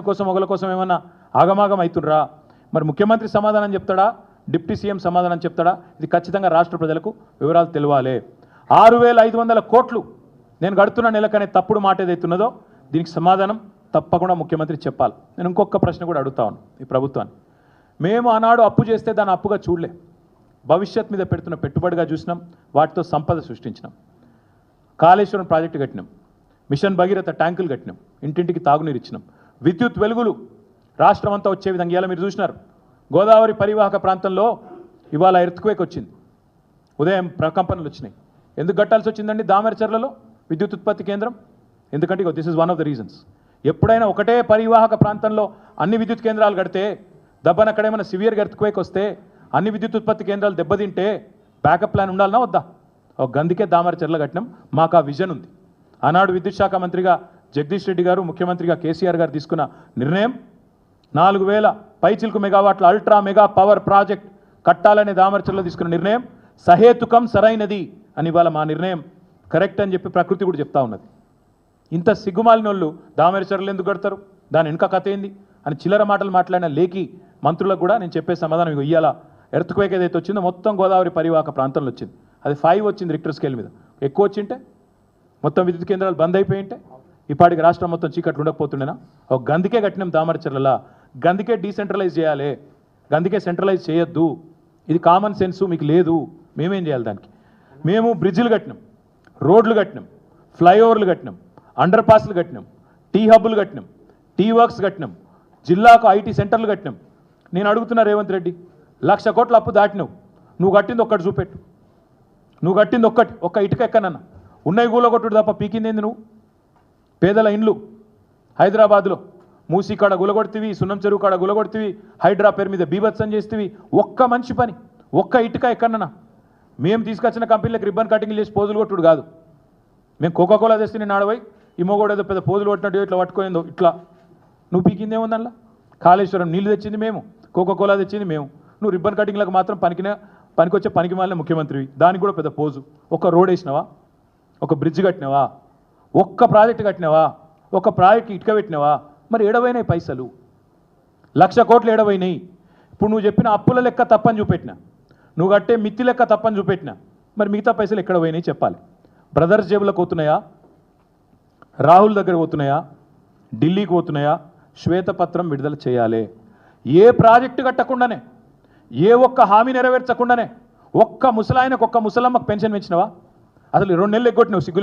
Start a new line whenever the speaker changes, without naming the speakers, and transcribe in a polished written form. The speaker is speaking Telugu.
కోసం ఒకల కోసం ఏమన్నా ఆగమాగం అవుతుండ్రా? మరి ముఖ్యమంత్రి సమాధానం చెప్తాడా, డిప్యూటీ సీఎం సమాధానం చెప్తాడా? ఇది ఖచ్చితంగా రాష్ట్ర ప్రజలకు వివరాలు తెలియాలి. 6,500 కోట్లు నేను గడుతున్న నెలకనే తప్పుడు మాట ఏదైతున్నదో దీనికి సమాధానం తప్పకుండా ముఖ్యమంత్రి చెప్పాలి. నేను ఇంకొక ప్రశ్న కూడా అడుగుతా ఉన్నాను ఈ ప్రభుత్వాన్ని. మేము ఆనాడు అప్పు చేస్తే దాన్ని అప్పుగా చూడలే, భవిష్యత్ మీద పెడుతున్న పెట్టుబడిగా చూసినాం, వాటితో సంపద సృష్టించినాం. కాళేశ్వరం ప్రాజెక్టు కట్టినాం, మిషన్ భగీరథ ట్యాంకులు కట్టినాం, ఇంటింటికి తాగునీరు ఇచ్చినాం, విద్యుత్ వెలుగులు రాష్ట్రం అంతా వచ్చే విధంగా ఇలా మీరు చూసినారు. గోదావరి పరివాహక ప్రాంతంలో ఇవాళ ఎర్త్క్వేక్ వచ్చింది, ఉదయం ప్రకంపనలు వచ్చినాయి. ఎందుకు కట్టాల్సి వచ్చిందండి దామరచర్లలో విద్యుత్ ఉత్పత్తి కేంద్రం? ఎందుకంటే this is one of the reasons. ఎప్పుడైనా ఒకటే పరివాహక ప్రాంతంలో అన్ని విద్యుత్ కేంద్రాలు కడితే దబ్బన అక్కడేమైనా సివియర్గా ఎర్త్క్వేక్ వస్తే అన్ని విద్యుత్ ఉత్పత్తి కేంద్రాలు దెబ్బతింటే బ్యాకప్ ప్లాన్ ఉండాలన్నా వద్దా? ఒక గందుకే దామరచర్ల కట్టినాం. మాకు ఆ విజన్ ఉంది. ఆనాడు విద్యుత్ శాఖ మంత్రిగా జగదీష్ రెడ్డి గారు, ముఖ్యమంత్రిగా కేసీఆర్ గారు తీసుకున్న నిర్ణయం 4,000 పైచిల్కు మెగావాట్ల అల్ట్రా మెగా పవర్ ప్రాజెక్ట్ కట్టాలనే దామరచర్లలో తీసుకున్న నిర్ణయం సహేతుకం, సరైనది అని ఇవాళ మా నిర్ణయం కరెక్ట్ అని చెప్పి ప్రకృతి కూడా చెప్తా ఉన్నది. ఇంత సిగ్గుమాలిన వాళ్ళు దామరచర్లు ఎందుకు కడతారు, దాని వెనుక కథ ఏంది అని చిల్లర మాటలు మాట్లాడిన లేఖి మంత్రులకు కూడా నేను చెప్పే సమాధానం ఇగో ఇయ్యాల. ఎర్త్క్వేక్ ఏదైతే వచ్చిందో మొత్తం గోదావరి పరివాహక ప్రాంతంలో వచ్చింది. అది 5 వచ్చింది రిక్టర్ స్కేల్ మీద. ఎక్కువ వచ్చింటే మొత్తం విద్యుత్ కేంద్రాలు బంద్ అయిపోయింటే ఇప్పటికి రాష్ట్రం మొత్తం చీకట్లు ఉండకపోతుండేనా? ఒక గందుకే కట్టినాం దామరచర్లలా. గందుకే డీసెంట్రలైజ్ చేయాలి, గందుకే సెంట్రలైజ్ చేయొద్దు. ఇది కామన్ సెన్సు మీకు లేదు. మేమేం చేయాలి దానికి? మేము బ్రిడ్జిలు కట్టినాం, రోడ్లు కట్టినాం, ఫ్లైఓవర్లు కట్టినాం, అండర్ పాస్లు కట్టినాం, టీ హబ్బులు కట్టినాం, టీ వర్క్స్ కట్టినాం, జిల్లాకు ఐటీ సెంటర్లు కట్టినాం. నేను అడుగుతున్నా రేవంత్ రెడ్డి, 1,00,000 కోట్ల అప్పు దాటినావు, నువ్వు కట్టింది ఒక్కటి చూపెట్టు. నువ్వు కట్టింది ఒక్క ఇటుక ఎక్కనన్నా ఉన్నాయి గులగొట్టుడు తప్ప పీకిందేంది నువ్వు? పేదల ఇండ్లు హైదరాబాద్లో మూసీ కాడ గులగొడుతీవి, సున్నం చెరువు కాడ గులగొడుతీవి, హైడ్రా పేరు మీద బీభత్సం చేస్తేవి. ఒక్క మంచి పని, ఒక్క ఇటుక ఎక్కడన్నా? మేము తీసుకొచ్చిన కంపెనీలకు రిబ్బన్ కటింగ్లు చేసి పోజులు కొట్టుడు కాదు. మేము కోకాకోలా తెస్తే నేను ఆడపోయి ఇమ్మోగోడు ఏదో పెద్ద పోజులు కొట్టినట్టు ఇట్లా పట్టుకోయిందో ఇట్లా. నువ్వు పీకిందేముంది అందులో? కాళేశ్వరం నీళ్ళు తెచ్చింది మేము, కోకాకోలా తెచ్చింది మేము. నువ్వు రిబ్బన్ కటింగ్లకు మాత్రం పనికొచ్చే పనికి మాలిన ముఖ్యమంత్రివి. దానికి కూడా పెద్ద పోజు. ఒక రోడ్ వేసినావా? ఒక బ్రిడ్జ్ కట్టినావా? ఒక్క ప్రాజెక్టు కట్టినావా? ఒక ప్రాజెక్టు ఇటుక పెట్టినావా? మరి ఏడవైనాయి పైసలు? 1,00,000 కోట్లు ఏడవైనాయి. ఇప్పుడు నువ్వు చెప్పిన అప్పుల లెక్క తప్పని చూపెట్టినా, నువ్వు కట్టే మిత్తి లెక్క తప్పని చూపెట్టినా, మరి మిగతా పైసలు ఎక్కడ పోయినాయి చెప్పాలి. బ్రదర్స్ జేబులకు పోతున్నాయా? రాహుల్ దగ్గర పోతున్నాయా? ఢిల్లీకి పోతున్నాయా? శ్వేతపత్రం విడుదల చేయాలి. ఏ ప్రాజెక్టు కట్టకుండానే, ఏ ఒక్క హామీ నెరవేర్చకుండానే ఒక్క ముసలాయనకు, ఒక్క ముసలమ్మకు పెన్షన్ పెంచినవా? అసలు 2 నెలలు ఎగ్గొట్టినావు సిగ్గులే.